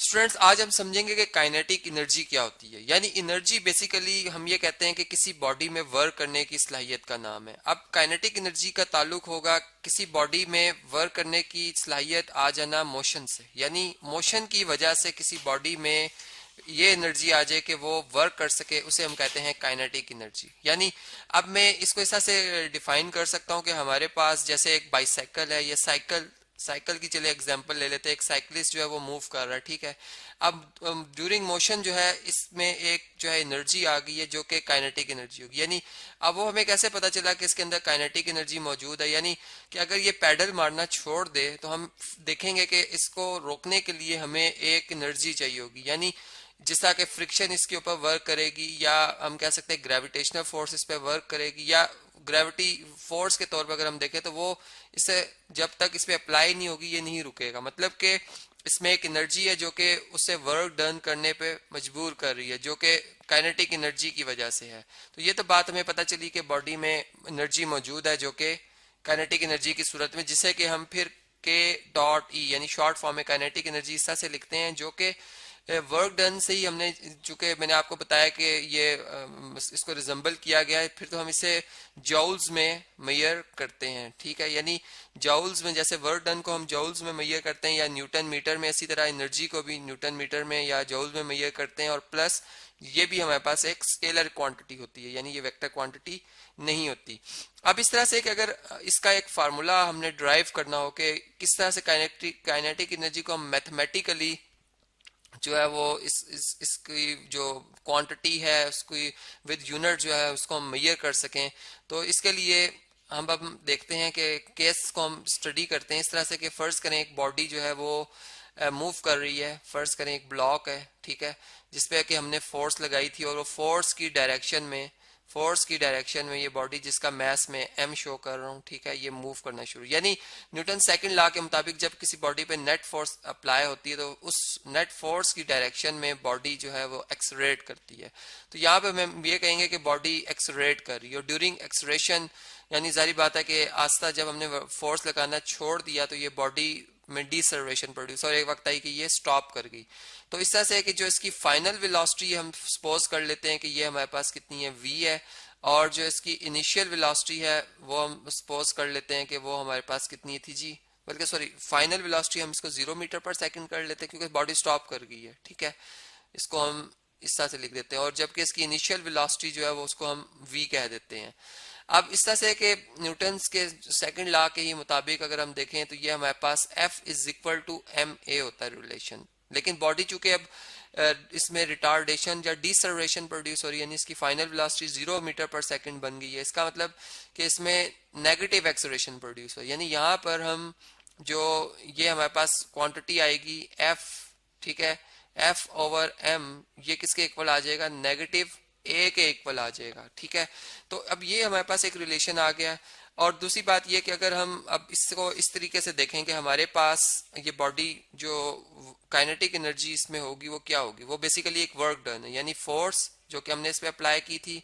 Students आज हम समझेंगे कि काइनेटिक एनर्जी क्या होती है। यानी एनर्जी बेसिकली हम ये कहते हैं कि किसी बॉडी में वर्क करने की सलाहियत का नाम है। अब काइनेटिक एनर्जी का ताल्लुक होगा किसी बॉडी में वर्क करने की सलाहियत आ जाना मोशन से, यानी मोशन की वजह से किसी बॉडी में ये एनर्जी आ जाए कि वो वर्क कर सके, उसे हम कहते हैं काइनेटिक एनर्जी। यानी अब मैं इसको इस तरह से डिफाइन कर सकता हूँ कि हमारे पास जैसे एक बाइसाइकिल है, ये साइकिल साइकिल की चले एग्जांपल ले लेते हैं। एक साइकिलिस्ट जो है वो मूव कर रहा है, ठीक है। अब ड्यूरिंग मोशन जो है इसमें एक जो है एनर्जी आ गई है जो कि काइनेटिक एनर्जी होगी। यानी अब वो हमें कैसे पता चला कि इसके अंदर काइनेटिक एनर्जी मौजूद है, यानी कि अगर ये पैडल मारना छोड़ दे तो हम देखेंगे कि इसको रोकने के लिए हमें एक एनर्जी चाहिए होगी। यानी जिस तरह के फ्रिक्शन इसके ऊपर वर्क करेगी, या हम कह सकते हैं ग्रेविटेशनल फोर्स इस पर वर्क करेगी, या ग्रेविटी फोर्स के तौर पर अगर हम देखें तो वो इसे जब तक इस पे अप्लाई नहीं होगी ये नहीं रुकेगा। मतलब कि इसमें एक एनर्जी है जो कि उसे वर्क डन करने पे मजबूर कर रही है, जो कि काइनेटिक एनर्जी की वजह से है। तो ये तो बात हमें पता चली कि बॉडी में एनर्जी मौजूद है जो कि काइनेटिक एनर्जी की सूरत में, जिसे कि हम फिर के डॉट ई यानी शॉर्ट फॉर्म में काइनेटिक एनर्जी इस तरह से लिखते हैं, जो कि वर्क डन से ही हमने, चूंकि मैंने आपको बताया कि ये इसको रिजम्बल किया गया है, फिर तो हम इसे जॉउल्स में मेजर करते हैं, ठीक है। यानी जॉउल्स में जैसे वर्क डन को हम जॉउल्स में मेजर करते हैं या न्यूटन मीटर में, इसी तरह एनर्जी को भी न्यूटन मीटर में या जॉउल्स में मेजर करते हैं। और प्लस ये भी हमारे पास एक स्केलर क्वांटिटी होती है, यानी ये वेक्टर क्वांटिटी नहीं होती। अब इस तरह से कि अगर इसका एक फार्मूला हमने ड्राइव करना हो कि किस तरह से काइनेटिक एनर्जी को हम मैथमेटिकली जो है वो इसकी जो क्वांटिटी है उसकी विद यूनिट जो है उसको हम मेजर कर सकें, तो इसके लिए हम अब देखते हैं कि केस को हम स्टडी करते हैं इस तरह से कि फर्ज करें एक बॉडी जो है वो मूव कर रही है। फर्ज करें एक ब्लॉक है, ठीक है, जिसपे कि हमने फोर्स लगाई थी और वो फोर्स की डायरेक्शन में ये बॉडी जिसका मैस में m शो कर रहा हूँ, ठीक है, ये मूव करना शुरू। यानी न्यूटन सेकंड लॉ के मुताबिक जब किसी बॉडी पे नेट फोर्स अप्लाई होती है तो उस नेट फोर्स की डायरेक्शन में बॉडी जो है वो एक्सलरेट करती है। तो यहाँ पे हम ये कहेंगे कि बॉडी एक्सलरेट कर रही है। और ड्यूरिंग एक्सलरेशन यानी जारी बात है कि आस्ता जब हमने फोर्स लगाना छोड़ दिया तो ये बॉडी में डिसलरेशन प्रोड्यूस और एक वक्त आई कि ये स्टॉप कर गई। तो इस तरह से है कि जो इसकी फाइनल वेलोसिटी हम सपोज कर लेते हैं कि ये हमारे पास कितनी है v है, और जो इसकी इनिशियल वेलोसिटी है वो हम सपोज कर लेते हैं कि वो हमारे पास कितनी थी जी, बल्कि सॉरी फाइनल वेलोसिटी हम इसको 0 मीटर पर सेकंड कर लेते हैं क्योंकि बॉडी स्टॉप कर गई है, ठीक है। इसको हम इस तरह से लिख देते हैं, और जबकि इसकी इनिशियल वेलोसिटी जो है वो उसको हम v कह देते हैं। अब इस तरह से कि न्यूटन के सेकंड लॉ के ही मुताबिक अगर हम देखें तो ये हमारे पास F is equal to ma होता है रिलेशन। लेकिन बॉडी चूंकि अब इसमें रिटार्डेशन या डिसलरेशन प्रोड्यूस हो रही है, यानी इसकी फाइनल वेलोसिटी 0 मीटर पर सेकंड बन गई है। इसका मतलब कि इसमें नेगेटिव एक्सलरेशन प्रोड्यूस हो, यानी यहाँ पर हम जो ये हमारे पास क्वांटिटी आएगी F, ठीक है, F ओवर m, ये किसके इक्वल आ जाएगा, नेगेटिव a के इक्वल आ जाएगा, ठीक है। तो अब ये हमारे पास एक रिलेशन आ गया। और दूसरी बात ये कि अगर हम अब इसको इस तरीके से देखें कि हमारे पास ये बॉडी जो काइनेटिक एनर्जी इसमें होगी वो क्या होगी, वो बेसिकली एक वर्क डन है, यानी फोर्स जो कि हमने इस पे अप्लाई की थी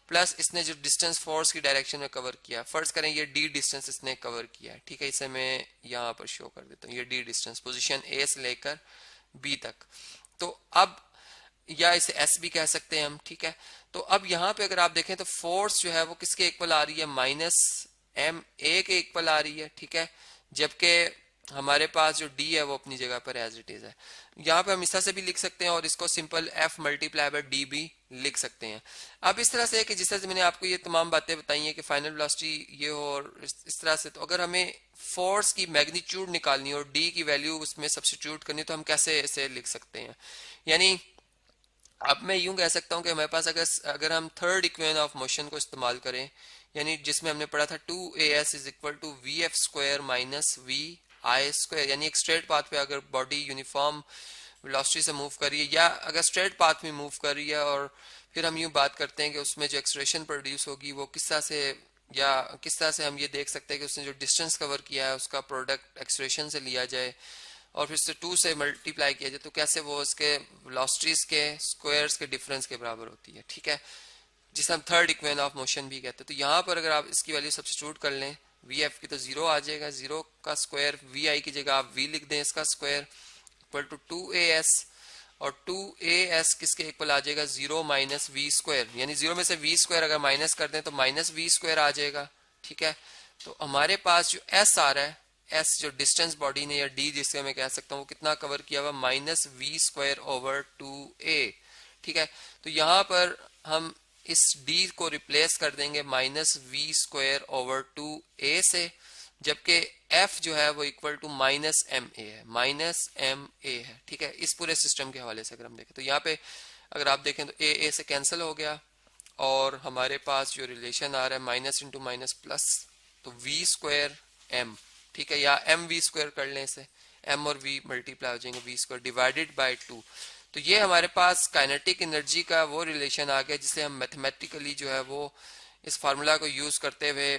प्लस इसने जो डिस्टेंस फोर्स की डायरेक्शन में कवर किया। फर्ज करें ये d डिस्टेंस इसने कवर किया है, ठीक है, इसे मैं यहाँ पर शो कर देता हूँ, ये d डिस्टेंस पोजीशन a से लेकर b तक। तो अब या इसे s भी कह सकते हैं हम, ठीक है। तो अब यहाँ पे अगर आप देखें तो फोर्स जो है वो किसके इक्वल आ रही है, माइनस m a के इक्वल आ रही है, ठीक है, जबकि हमारे पास जो d है वो अपनी जगह पर एज इट इज है। यहाँ पे हम इस तरह से भी लिख सकते हैं और इसको simple f multiply by d भी लिख सकते हैं। अब इस तरह से है कि जिस तरह से मैंने आपको ये तमाम बातें बताई हैं कि फाइनल वेलोसिटी ये हो और इस तरह से, तो अगर हमें फोर्स की मैग्नीट्यूड निकालनी और d की वैल्यू उसमें सब्स्टिट्यूट करनी तो हम कैसे इसे लिख सकते हैं। यानी अब मैं यूं कह सकता हूं कि हमारे पास अगर हम थर्ड इक्वेशन ऑफ मोशन को इस्तेमाल करें, यानी जिसमें हमने पढ़ा था 2as is equal to vf square minus vi square, यानी एक स्ट्रेट पाथ पे अगर बॉडी यूनिफॉर्म वेलोसिटी से मूव कर रही है या अगर स्ट्रेट पाथ में मूव कर रही है, और फिर हम यूं बात करते हैं कि उसमें जो एक्सलेरेशन प्रोड्यूस होगी वो किस तरह से, या किस तरह से हम ये देख सकते हैं कि उसने जो डिस्टेंस कवर किया है उसका प्रोडक्ट एक्सलेरेशन से लिया जाए और फिर से 2 से मल्टीप्लाई किया जाए, तो कैसे वो उसके वेलोसिटीज के स्क्वायर्स के डिफरेंस के बराबर होती है, ठीक है, जिसे हम थर्ड इक्वेशन ऑफ मोशन भी कहते हैं। तो यहाँ पर अगर आप इसकी वैल्यू सब्स्टिट्यूट कर लें vf की तो 0 आ जाएगा, 0 का स्क्वायर vi की जगह आप v लिख दें इसका स्क्वायर इक्वल टू 2as और 2as किसके इक्वल आ जाएगा, 0 माइनस वी स्क्वायर, यानी 0 में से वी स्क्वायर अगर माइनस कर दें तो माइनस वी स्क्वायर आ जाएगा। ठीक है, तो हमारे पास जो s आ रहा है, s जो डिस्टेंस बॉडी ने या d जिससे मैं कह सकता हूँ वो कितना कवर किया हुआ, minus we square over 2a। ठीक है, तो यहाँ पर हम इस d को रिप्लेस कर देंगे minus we square over 2a से, जबकि f जो है वो equal to minus M A है, माइनस एम ए है। ठीक है, इस पूरे सिस्टम के हवाले से अगर हम देखें तो यहाँ पे अगर आप देखें तो ए से कैंसिल हो गया और हमारे पास जो रिलेशन आ रहा है माइनस इंटू माइनस प्लस, तो वी स्क्वायर एम, ठीक है, या एम वी स्क्वायर कर लें इसे, एम और वी मल्टीप्लाई हो जाएंगे वी स्क्वायर डिवाइडेड बाय 2। तो ये हमारे पास काइनेटिक एनर्जी का वो रिलेशन आ गया जिसे हम मैथमेटिकली जो है वो इस फार्मूला को यूज करते हुए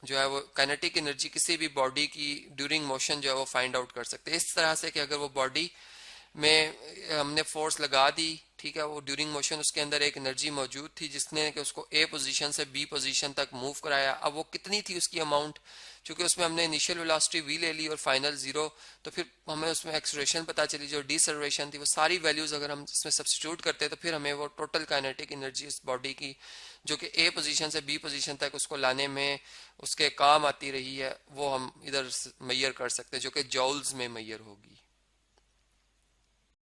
जो है वो काइनेटिक एनर्जी किसी भी बॉडी की ड्यूरिंग मोशन जो है वो फाइंड आउट कर सकते हैं इस तरह से कि अगर वो बॉडी में हमने फोर्स लगा दी, ठीक है, वो ड्यूरिंग मोशन उसके अंदर एक एनर्जी मौजूद थी जिसने कि उसको ए पोजीशन से बी पोजीशन तक मूव कराया। अब वो कितनी थी उसकी अमाउंट, क्योंकि उसमें हमने इनिशियल वेलोसिटी वी ले ली और फाइनल जीरो, तो फिर हमें उसमें एक्सेलरेशन पता चली जो डिसेलरेशन थी, वो सारी वैल्यूज अगर हम इसमें सब्स्टिट्यूट करते तो फिर हमें वो टोटल काइनेटिक एनर्जी इस बॉडी की जो कि ए पोजीशन से बी पोजीशन तक उसको लाने में उसके काम आती रही है वो हम इधर मैयर कर सकते हैं, जो कि जॉल्स में मैयर होगी।